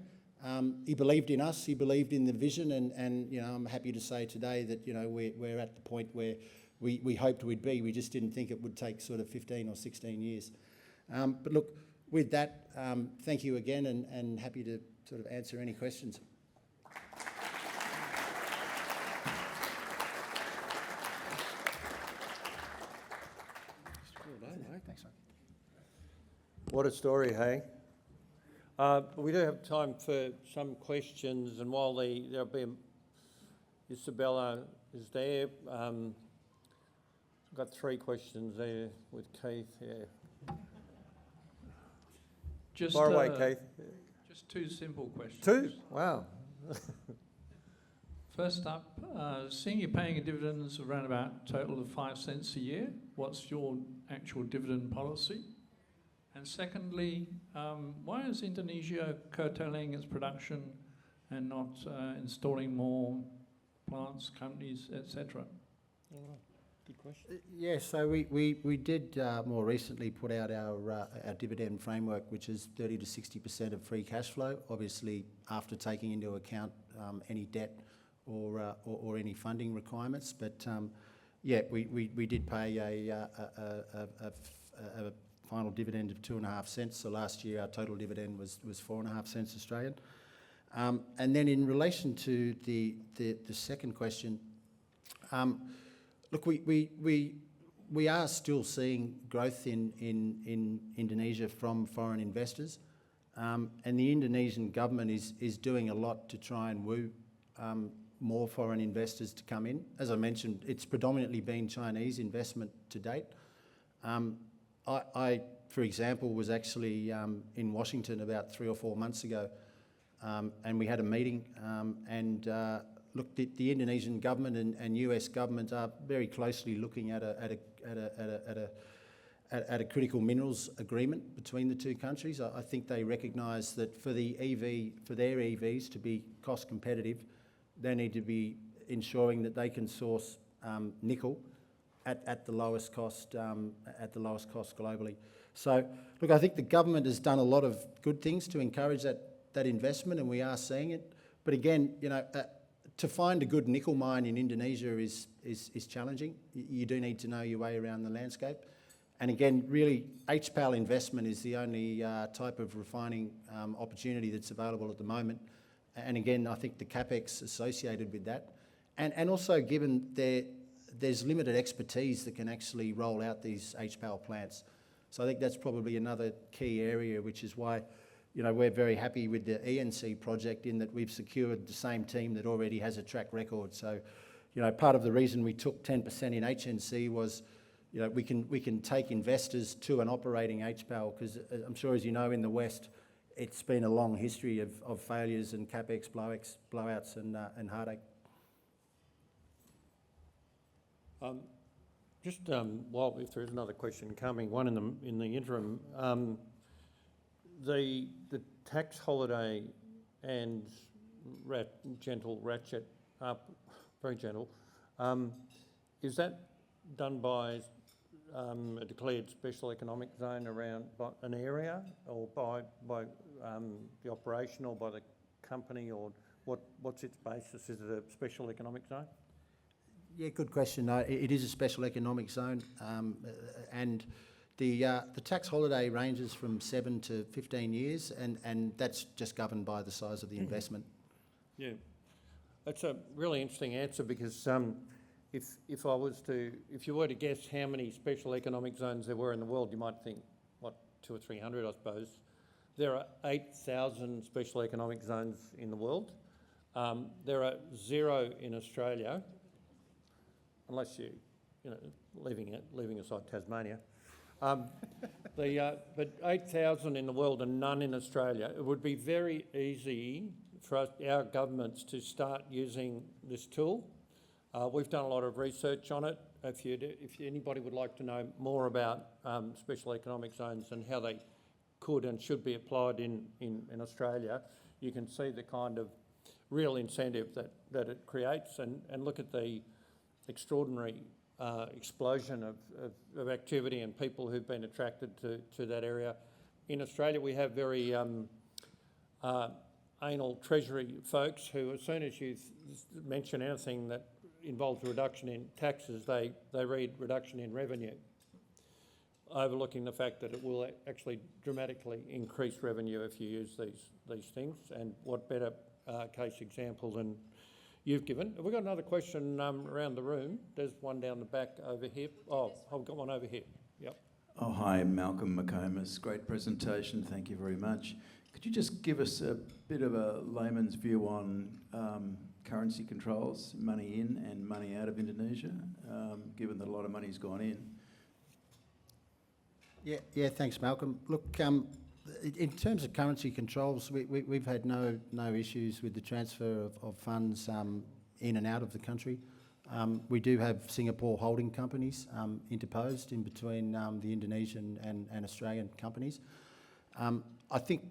He believed in us, he believed in the vision, and you know, I'm happy to say today that, you know, we're at the point where we hoped we'd be. We just didn't think it would take sort of 15 or 16 years. But look, with that, thank you again, and happy to sort of answer any questions. Thanks, mate. What a story, hey? We do have time for some questions, and while there'll be Isabella is there, I've got 3 questions there with Keith. Yeah. Just, far away, Keith. Just 2 simple questions. 2? Wow. First up, seeing you're paying a dividends around about a total of 5 cents a year, what's your actual dividend policy? And secondly, why is Indonesia curtailing its production and not installing more plants, companies, etc.? Good question. Yeah, so we did more recently put out our dividend framework, which is 30 to 60% of free cash flow, obviously after taking into account any debt or any funding requirements. But yeah, we did pay a final dividend of 2.5 cents. So last year our total dividend was 4.5 cents Australian. And then in relation to the second question, look, we are still seeing growth in Indonesia from foreign investors, and the Indonesian government is doing a lot to try and woo more foreign investors to come in. As I mentioned, it's predominantly been Chinese investment to date. I, for example, was actually in Washington about 3 or 4 months ago, and we had a meeting, and look, the Indonesian government and US government are very closely looking at a critical minerals agreement between the 2 countries. I think they recognise that for their EVs to be cost competitive, they need to be ensuring that they can source nickel at the lowest cost globally. So look, I think the government has done a lot of good things to encourage that that investment, and we are seeing it. But again, to find a good nickel mine in Indonesia is challenging. You do need to know your way around the landscape. And again, really, HPAL investment is the only type of refining opportunity that's available at the moment. And again, I think the capex associated with that, and also given there's limited expertise that can actually roll out these HPAL plants. So I think that's probably another key area, which is why, we're very happy with the ENC project in that we've secured the same team that already has a track record. So, part of the reason we took 10% in HNC was, we can take investors to an operating HPAL, because I'm sure, as you know, in the West, it's been a long history of failures and capex blowouts and heartache. While if there is another question coming, one in the interim, the tax holiday and gentle ratchet up, very gentle, is that done by a declared special economic zone around an area, or by the operation, or by the company, or what's its basis? Is it a special economic zone? Yeah, good question. No, it is a special economic zone, and the tax holiday ranges from 7 to 15 years, and that's just governed by the size of the investment. Yeah, that's a really interesting answer, because if you were to guess how many special economic zones there were in the world, you might think, 200 or 300, I suppose. There are 8,000 special economic zones in the world. There are 0 in Australia, unless leaving aside Tasmania. But 8,000 in the world and none in Australia. It would be very easy for our governments to start using this tool. We've done a lot of research on it. If anybody would like to know more about special economic zones and how they could and should be applied in Australia, you can see the kind of real incentive that it creates, and look at the extraordinary explosion of activity and people who've been attracted to that area. In Australia, we have very anal Treasury folks who, as soon as you mention anything that involves a reduction in taxes, they read reduction in revenue, overlooking the fact that it will actually dramatically increase revenue if you use these things. And what better case example than you've given. Have we got another question around the room? There's one down the back over here. Oh, I've got one over here. Yep. Oh, hi, Malcolm McComas. Great presentation. Thank you very much. Could you just give us a bit of a layman's view on currency controls, money in and money out of Indonesia, given that a lot of money's gone in? Yeah. Thanks, Malcolm. Look, in terms of currency controls, we've had no issues with the transfer of funds in and out of the country. We do have Singapore holding companies interposed in between the Indonesian and Australian companies. I think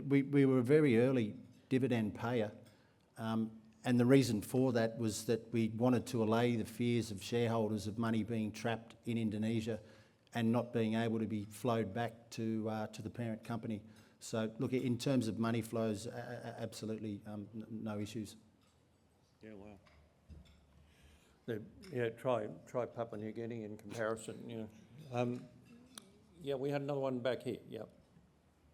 we were a very early dividend payer, and the reason for that was that we wanted to allay the fears of shareholders of money being trapped in Indonesia and not being able to be flowed back to the parent company. So, look, in terms of money flows, absolutely no issues. Yeah, wow. Try Papua New Guinea in comparison. We had another one back here. Yeah.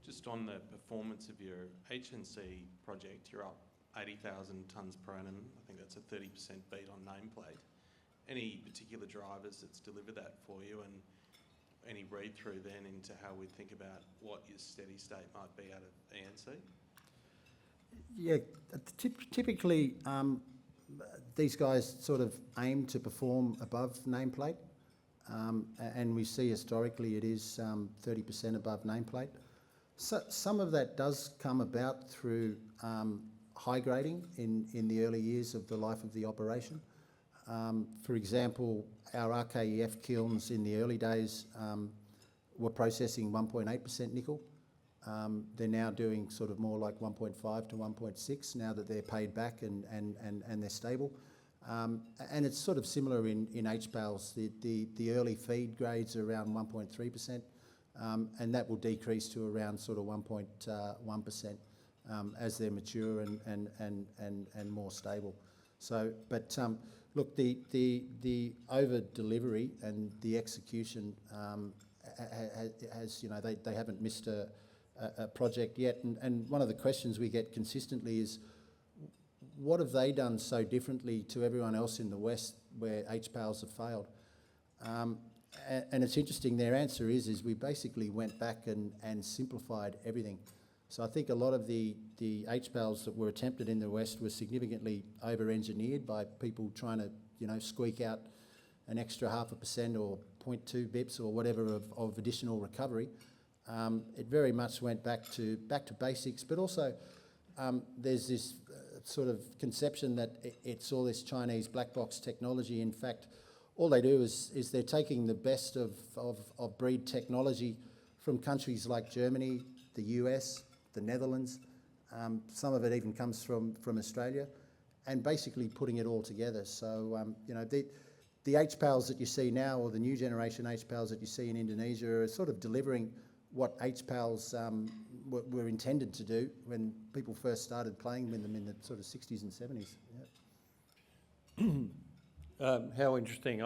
Just on the performance of your HNC project, you're up 80,000 tonnes per annum. I think that's a 30% beat on nameplate. Any particular drivers that's delivered that for you, and any read-through then into how we think about what your steady state might be out of ENC? Yeah, typically these guys sort of aim to perform above nameplate, and we see historically it is 30% above nameplate. So some of that does come about through high grading in the early years of the life of the operation. For example, our RKEF kilns in the early days were processing 1.8% nickel. They're now doing sort of more like 1.5 to 1.6 now that they're paid back and they're stable. And it's sort of similar in HPALs. The early feed grades are around 1.3%, and that will decrease to around sort of 1.1% as they're mature and more stable. So, but look, the over delivery and the execution has, you know, they haven't missed a project yet. And one of the questions we get consistently is, what have they done so differently to everyone else in the West where HPALs have failed? And it's interesting, their answer is we basically went back and simplified everything. So I think a lot of the HPALs that were attempted in the West were significantly over-engineered by people trying to, you know, squeak out an extra 0.5% or 0.2 bips or whatever of additional recovery. It very much went back to basics, but also there's this sort of conception that it's all this Chinese black box technology. In fact, all they do is they're taking the best of breed technology from countries like Germany, the US, the Netherlands. Some of it even comes from Australia, and basically putting it all together. So, you know, the HPALs that you see now, or the new generation HPALs that you see in Indonesia, are sort of delivering what HPALs were intended to do when people first started playing with them in the sort of 60s and 70s. Yeah. How interesting!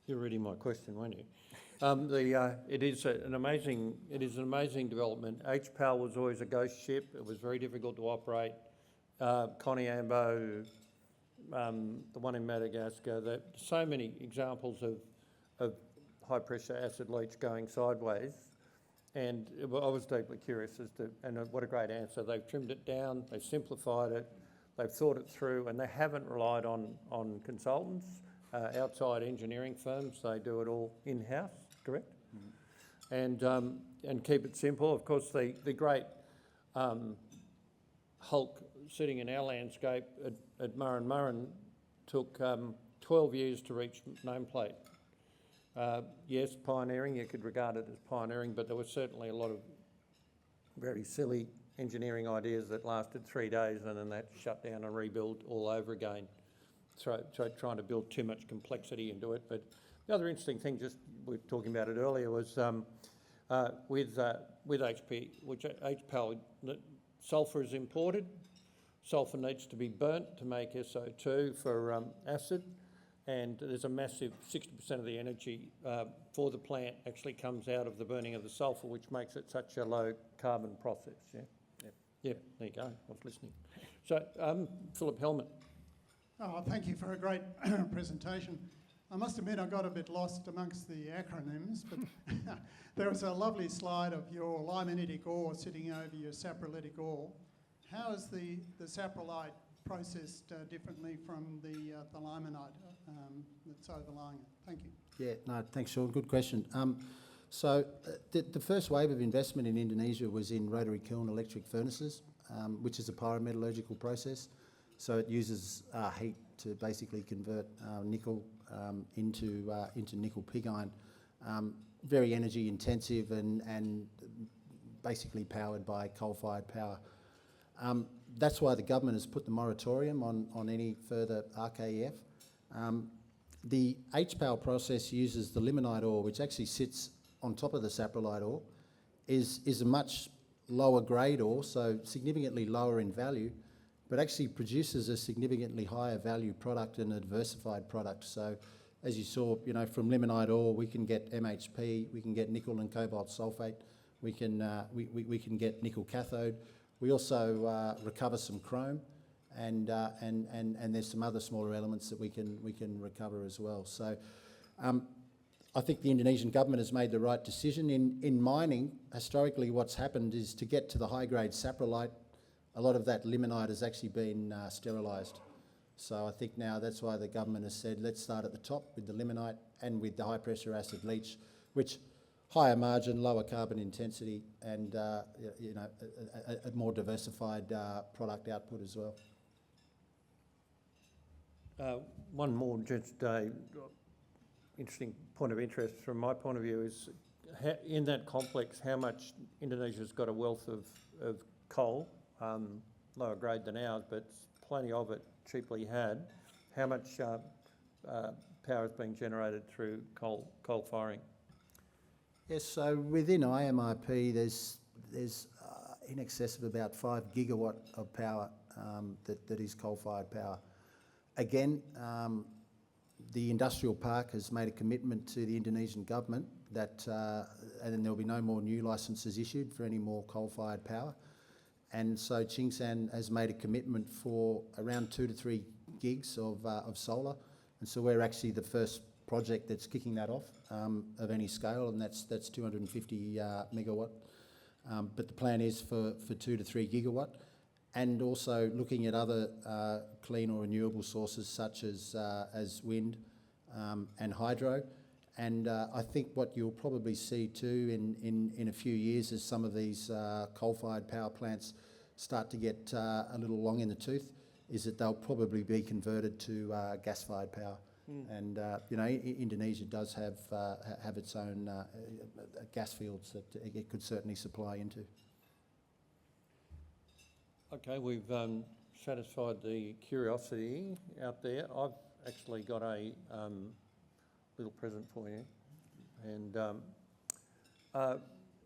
You're reading my question, weren't you? It is an amazing development. HPAL was always a ghost ship. It was very difficult to operate. Koniambo, the one in Madagascar. So many examples of high pressure acid leach going sideways. And I was deeply curious as to, and what a great answer. They've trimmed it down, they've simplified it, they've thought it through, and they haven't relied on consultants, outside engineering firms. They do it all in-house, correct? Mm-hmm. And keep it simple. Of course, the great Hulk sitting in our landscape at Murrin took 12 years to reach nameplate. Yes, pioneering, you could regard it as pioneering, but there was certainly a lot of very silly engineering ideas that lasted 3 days, and then they had to shut down and rebuild all over again. So trying to build too much complexity into it. But the other interesting thing, just we were talking about it earlier, was with HP, which HPAL, sulphur is imported. Sulphur needs to be burnt to make SO2 for acid. And there's a massive 60% of the energy for the plant actually comes out of the burning of the sulphur, which makes it such a low carbon process. Yeah, there you go. I was listening. So, Philip Hellman. Oh, thank you for a great presentation. I must admit I got a bit lost amongst the acronyms, but there was a lovely slide of your limenitic ore sitting over your saprolitic ore. How is the saprolite processed differently from the limonite that's overlying it? Thank you. Yeah, no, thanks, Sean. Good question. So the first wave of investment in Indonesia was in rotary kiln electric furnaces, which is a pyrometallurgical process. So it uses heat to basically convert nickel into nickel pig iron. Very energy intensive and basically powered by coal-fired power. That's why the government has put the moratorium on any further RKEF. The HPAL process uses the limonite ore, which actually sits on top of the saprolite ore, is a much lower grade ore, so significantly lower in value, but actually produces a significantly higher value product and a diversified product. So as you saw, you know, from limonite ore, we can get MHP, we can get nickel and cobalt sulfate, we can get nickel cathode. We also recover some chrome, and there's some other smaller elements that we can recover as well. So I think the Indonesian government has made the right decision. In mining, historically what's happened is to get to the high-grade saprolite, a lot of that limonite has actually been sterilised. So I think now that's why the government has said, let's start at the top with the limonite and with the high-pressure acid leach, which higher margin, lower carbon intensity, and a more diversified product output as well. One more just interesting point of interest from my point of view is in that complex, how much Indonesia's got a wealth of coal, lower grade than ours, but plenty of it cheaply had. How much power is being generated through coal firing? Yes, so within IMIP, there's in excess of about 5 gigawatt of power that is coal-fired power. Again, the industrial park has made a commitment to the Indonesian government that, and then there'll be no more new licences issued for any more coal-fired power. And so Tsingshan has made a commitment for around 2 to 3 gigs of solar. And so we're actually the first project that's kicking that off of any scale, and that's 250 megawatt. But the plan is for 2 to 3 gigawatt, and also looking at other clean or renewable sources such as wind and hydro. And I think what you'll probably see too in a few years as some of these coal-fired power plants start to get a little long in the tooth is that they'll probably be converted to gas-fired power. And you know, Indonesia does have its own gas fields that it could certainly supply into. Okay, we've satisfied the curiosity out there. I've actually got a little present for you. And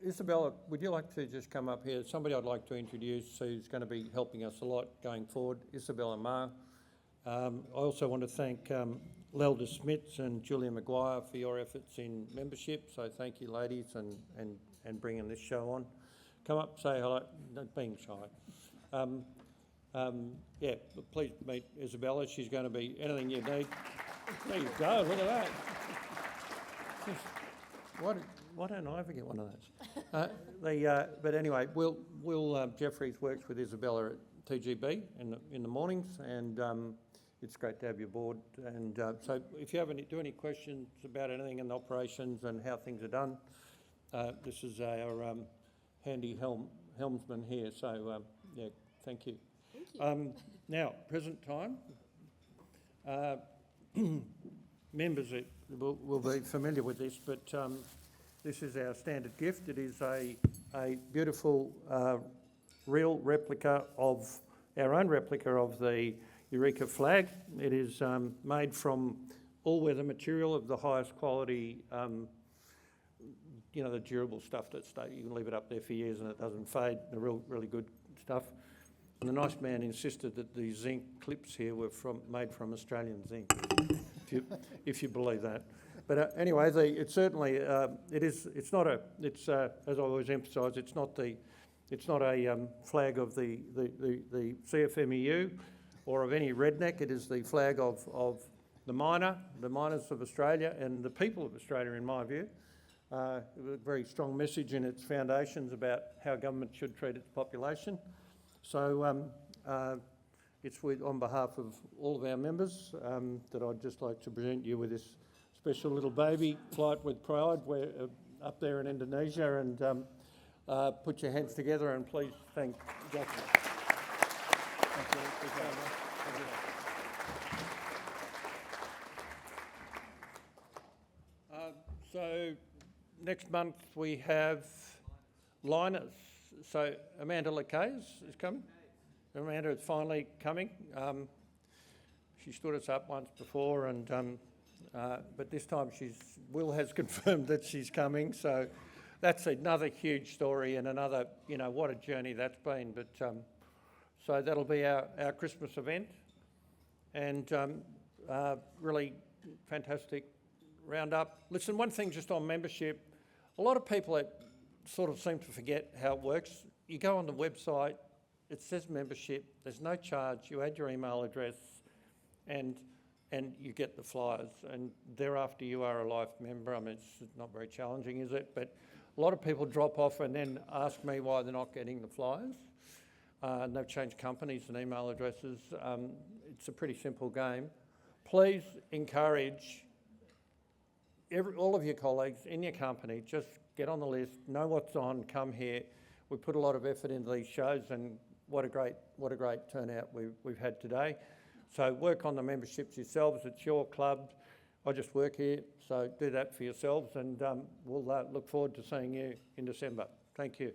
Isabella, would you like to just come up here? Somebody I'd like to introduce who's going to be helping us a lot going forward, Isabella Ma. I also want to thank Lelda Smits and Julia Maguire for your efforts in membership. So thank you, ladies, and bringing this show on. Come up, say hello, not being shy. Yeah, please meet Isabella. She's going to be anything you need. There you go, look at that. Why don't I ever get one of those? But anyway, Jeffries works with Isabella at TGB in the mornings, and it's great to have you aboard. And so if you have any questions about anything in the operations and how things are done, this is our handy helmsman here. So yeah, thank you. Thank you. Now, present time. Members will be familiar with this, but this is our standard gift. It is a beautiful real replica of our own replica of the Eureka flag. It is made from all-weather material of the highest quality, you know, the durable stuff that you can leave it up there for years and it doesn't fade, the really good stuff. And the nice man insisted that the zinc clips here were made from Australian zinc, if you believe that. But anyway, it's certainly it's not a as I always emphasise, it's not a flag of the CFMEU or of any redneck. It is the flag of the miners of Australia and the people of Australia, in my view. A very strong message in its foundations about how government should treat its population. So it's on behalf of all of our members that I'd just like to present you with this special little baby, Flight with Pride. We're up there in Indonesia, and put your hands together and please thank Jackie. Thank you. So next month we have liners. So Amanda Lacaze is coming. Amanda is finally coming. She stood us up once before, and but this time Will has confirmed that she's coming. So that's another huge story and another, you know, what a journey that's been. But so that'll be our Christmas event, and really fantastic roundup. Listen, one thing just on membership, a lot of people sort of seem to forget how it works. You go on the website, it says membership, there's no charge, you add your email address and you get the flyers, and thereafter you are a life member. I mean, it's not very challenging, is it? But a lot of people drop off and then ask me why they're not getting the flyers. And they've changed companies and email addresses. It's a pretty simple game. Please encourage all of your colleagues in your company, just get on the list, know what's on, come here. We put a lot of effort into these shows, and what a great turnout we've had today. So work on the memberships yourselves. It's your club. I just work here, so do that for yourselves, and we'll look forward to seeing you in December. Thank you.